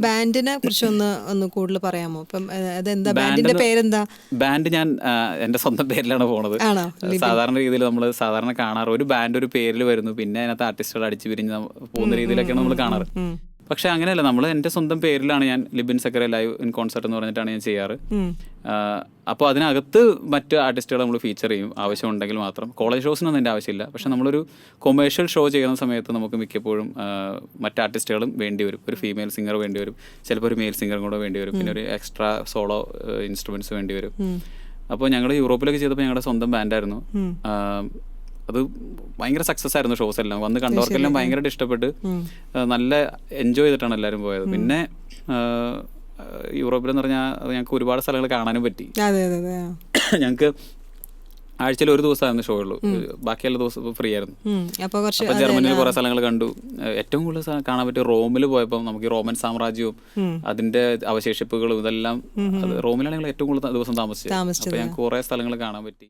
ബാൻഡിനെ കുറിച്ച് ഒന്ന് കൂടുതൽ പറയാമോ? ഇപ്പം അതെന്താ, ബാൻഡിന്റെ പേരെന്താ? ബാൻഡ് ഞാൻ എൻ്റെ സ്വന്തം പേരിലാണ് പോണത്. ആണോ? സാധാരണ രീതിയിൽ നമ്മൾ സാധാരണ കാണാറ് ഒരു ബാൻഡ് ഒരു പേരിൽ വരുന്നു, പിന്നെ അതിനകത്ത് ആർട്ടിസ്റ്റുകൾ അടിച്ചു പിരിഞ്ഞ് പോകുന്ന രീതിയിലൊക്കെയാണ് നമ്മൾ കാണാറ്. പക്ഷെ അങ്ങനെയല്ല, നമ്മൾ എൻ്റെ സ്വന്തം പേരിലാണ് ഞാൻ Libin Zachariah live in concert എന്ന് പറഞ്ഞിട്ടാണ് ഞാൻ ചെയ്യാറ്. അപ്പോൾ അതിനകത്ത് മറ്റ് ആർട്ടിസ്റ്റുകൾ നമ്മൾ ഫീച്ചർ ചെയ്യും ആവശ്യമുണ്ടെങ്കിൽ മാത്രം. കോളേജ് ഷോസിനൊന്നും എൻ്റെ ആവശ്യമില്ല. പക്ഷെ നമ്മളൊരു കൊമേഴ്ഷ്യൽ ഷോ ചെയ്യുന്ന സമയത്ത് നമുക്ക് മിക്കപ്പോഴും മറ്റ് ആർട്ടിസ്റ്റുകളും വേണ്ടി വരും. ഒരു ഫീമെയിൽ സിംഗർ വേണ്ടി വരും, ചിലപ്പോൾ ഒരു മെയിൽ സിംഗറും കൂടെ വേണ്ടി വരും, പിന്നെ ഒരു എക്സ്ട്രാ സോളോ ഇൻസ്ട്രുമെന്റ്സ് വേണ്ടി വരും. അപ്പോൾ ഞങ്ങൾ യൂറോപ്പിലൊക്കെ ചെയ്തപ്പോൾ ഞങ്ങളുടെ സ്വന്തം ബാൻഡായിരുന്നു. അത് ഭയങ്കര സക്സസ് ആയിരുന്നു. ഷോസ് എല്ലാം വന്ന് കണ്ടവർക്കെല്ലാം ഭയങ്കരമായിട്ട് ഇഷ്ടപ്പെട്ട് നല്ല എൻജോയ് ചെയ്തിട്ടാണ് എല്ലാവരും പോയത്. പിന്നെ യൂറോപ്പിലെന്ന് പറഞ്ഞാൽ ഞങ്ങൾക്ക് ഒരുപാട് സ്ഥലങ്ങൾ കാണാനും പറ്റി. ഞങ്ങൾക്ക് ആഴ്ചയിൽ ഒരു ദിവസമായിരുന്നു ഷോ ഉള്ളൂ, ബാക്കിയുള്ള ദിവസം ഫ്രീ ആയിരുന്നു. അപ്പോൾ ജർമ്മനിയിൽ കുറെ സ്ഥലങ്ങൾ കണ്ടു. ഏറ്റവും കൂടുതൽ കാണാൻ പറ്റിയ റോമിൽ പോയപ്പോൾ നമുക്ക് ഈ റോമൻ സാമ്രാജ്യവും അതിന്റെ അവശേഷിപ്പുകളും ഇതെല്ലാം, റോമിലാണ് ഞങ്ങൾ ഏറ്റവും കൂടുതൽ ദിവസം താമസിച്ചത്. അപ്പോൾ ഞങ്ങൾക്ക് കുറെ സ്ഥലങ്ങൾ കാണാൻ പറ്റി.